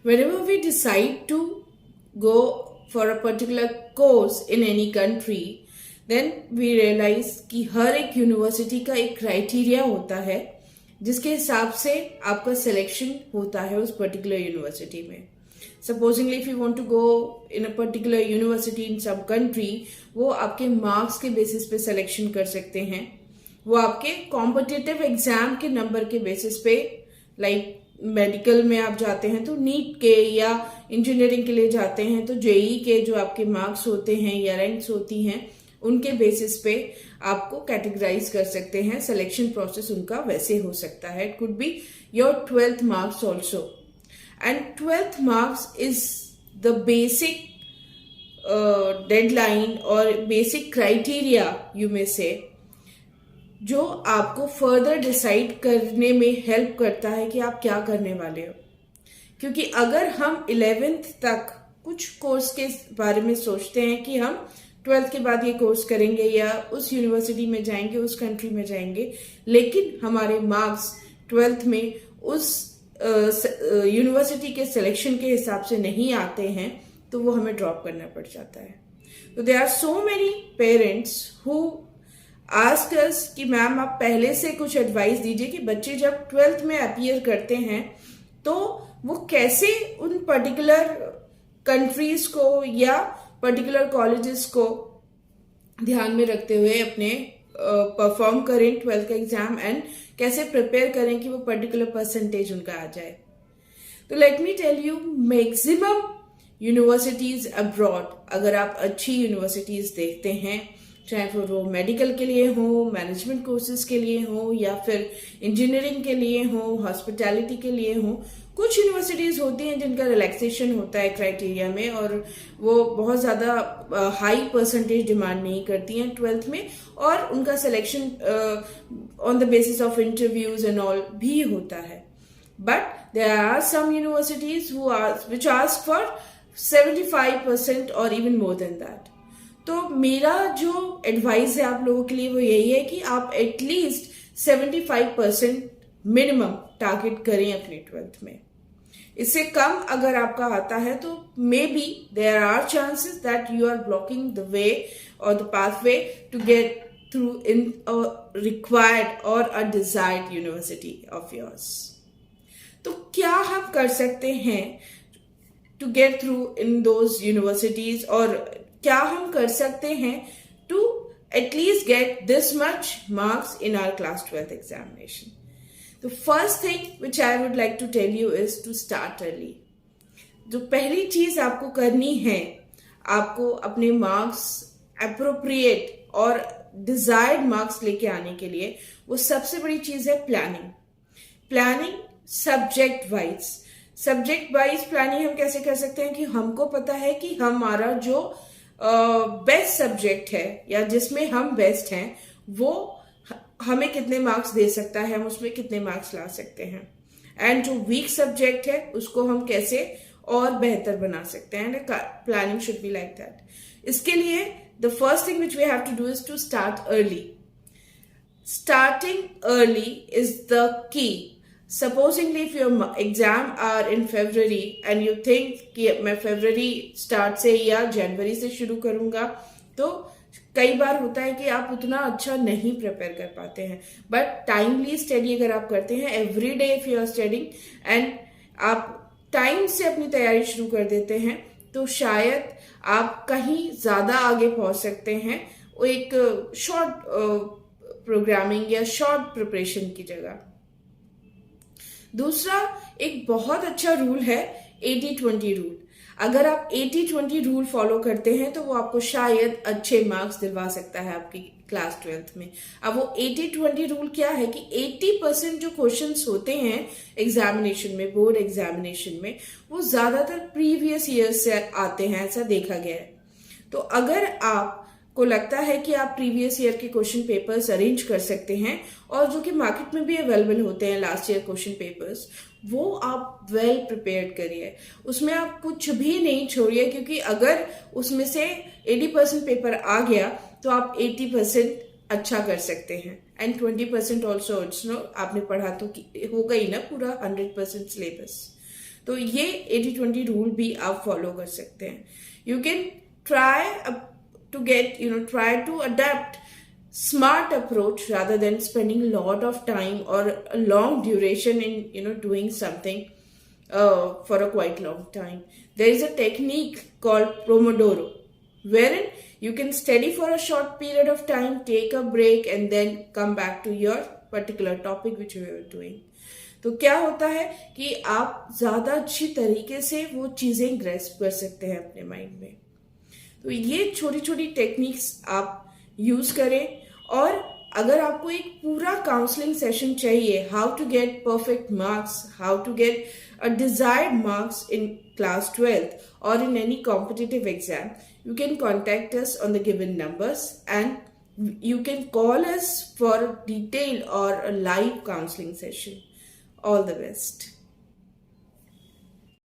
Whenever we decide to go for a particular course in any country, then we realize कि हर एक university का एक criteria होता है जिसके हिसाब से आपका सिलेक्शन होता है उस पर्टिकुलर यूनिवर्सिटी में. Supposingly if you want to go in a particular university in some country, वो आपके मार्क्स के बेसिस पे सिलेक्शन कर सकते हैं. वो आपके कॉम्पिटिटिव एग्जाम के नंबर के बेसिस पे, लाइक मेडिकल में आप जाते हैं तो नीट के, या इंजीनियरिंग के लिए जाते हैं तो जेई के जो आपके मार्क्स होते हैं या रैंक्स होती हैं उनके बेसिस पे आपको कैटेगराइज कर सकते हैं. सिलेक्शन प्रोसेस उनका वैसे हो सकता है. It could be your 12th marks also, and 12th marks is the basic deadline और बेसिक क्राइटेरिया यू मे से, जो आपको फर्दर डिसाइड करने में हेल्प करता है कि आप क्या करने वाले हो. क्योंकि अगर हम 11th तक कुछ कोर्स के बारे में सोचते हैं कि हम 12th के बाद ये कोर्स करेंगे या उस यूनिवर्सिटी में जाएंगे, उस कंट्री में जाएंगे, लेकिन हमारे मार्क्स 12th में उस यूनिवर्सिटी के सिलेक्शन के हिसाब से नहीं आते हैं, तो वो हमें ड्रॉप करना पड़ जाता है. तो there are so many parents who ask us कि मैम आप पहले से कुछ एडवाइस दीजिए कि बच्चे जब 12th में अपीयर करते हैं तो वो कैसे उन पर्टिकुलर कंट्रीज को या पर्टिकुलर कॉलेजेस को ध्यान में रखते हुए अपने परफॉर्म करें 12th का एग्जाम, एंड कैसे प्रिपेयर करें कि वो पर्टिकुलर परसेंटेज उनका आ जाए. तो let me tell you, maximum universities abroad, अगर आप अच्छी यूनिवर्सिटीज देखते हैं, चाहे फिर वो मेडिकल के लिए हो, मैनेजमेंट कोर्सेज के लिए हो, या फिर इंजीनियरिंग के लिए हो, हॉस्पिटैलिटी के लिए हो, कुछ यूनिवर्सिटीज होती हैं जिनका रिलैक्सेशन होता है क्राइटेरिया में, और वो बहुत ज़्यादा हाई परसेंटेज डिमांड नहीं करती हैं 12th में, और उनका selection on the basis of interviews and all भी होता है. But there are some universities which ask for 75% और इवन मोर देन दैट. तो मेरा जो एडवाइस है आप लोगों के लिए वो यही है कि आप एटलीस्ट 75% मिनिमम टारगेट करें अपने 12th में. इससे कम अगर आपका आता है तो maybe there are chances that you are blocking the way और the pathway to get through in required और a desired university of yours. तो क्या हम कर सकते हैं to get through in those universities, और क्या हम कर सकते हैं to at least get this much marks in our class 12th examination. The first thing which I would like to tell you is to start early. जो पहली चीज आपको करनी है, आपको अपने मार्क्स अप्रोप्रिएट और डिजायर्ड मार्क्स लेके आने के लिए, वो सबसे बड़ी चीज है planning. Planning subject wise planning हम कैसे कर सकते हैं कि हमको पता है कि हमारा जो बेस्ट सब्जेक्ट है या जिसमें हम बेस्ट हैं वो हमें कितने मार्क्स दे सकता है, हम उसमें कितने मार्क्स ला सकते हैं, एंड जो वीक सब्जेक्ट है उसको हम कैसे और बेहतर बना सकते हैं. Planning should be like that. इसके लिए the first thing which we have to do is to start early. Starting early is the key. Supposingly if your exam are in February and you think कि मैं February start से या January से शुरू करूंगा, तो कई बार होता है कि आप उतना अच्छा नहीं प्रिपेयर कर पाते हैं. बट टाइमली स्टडी अगर आप करते हैं, every day if you are studying and आप टाइम से अपनी तैयारी शुरू कर देते हैं, तो शायद आप कहीं ज्यादा आगे पहुंच सकते हैं वो एक शॉर्ट प्रोग्रामिंग या शॉर्ट प्रिपरेशन की जगह. दूसरा एक बहुत अच्छा रूल है 80-20 रूल. अगर आप 80-20 रूल फॉलो करते हैं तो वो आपको शायद अच्छे मार्क्स दिलवा सकता है आपकी क्लास 12th में. अब वो 80-20 रूल क्या है कि 80% जो क्वेश्चंस होते हैं एग्जामिनेशन में, बोर्ड एग्जामिनेशन में, वो ज्यादातर प्रीवियस ईयर से आते हैं, ऐसा देखा गया है. तो अगर आप को लगता है कि आप प्रीवियस ईयर के क्वेश्चन पेपर्स अरेंज कर सकते हैं, और जो कि मार्केट में भी अवेलेबल होते हैं लास्ट ईयर क्वेश्चन पेपर्स, वो आप वेल प्रिपेयर्ड करिए. उसमें आप कुछ भी नहीं छोड़िए, क्योंकि अगर उसमें से 80% पेपर आ गया तो आप 80% अच्छा कर सकते हैं, एंड 20% ऑल्सो आपने पढ़ा तो होगा ही ना पूरा 100% सिलेबस. तो ये 80-20 रूल भी आप फॉलो कर सकते हैं. You can try to get, try to adapt smart approach rather than spending a lot of time or a long duration in, doing something for a quite long time. There is a technique called Pomodoro, wherein you can study for a short period of time, take a break, and then come back to your particular topic which you were doing. तो क्या होता है कि आप ज्यादा अच्छी तरीके से वो चीजें ग्रेस्प कर सकते हैं अपने माइंड में. तो ये छोटी छोटी टेक्निक्स आप यूज करें. और अगर आपको एक पूरा काउंसलिंग सेशन चाहिए, how to get perfect marks, how to get a desired marks in class 12th और in any competitive exam, you can contact us on the given numbers and you can call us for a detailed or a live counseling session. All the best.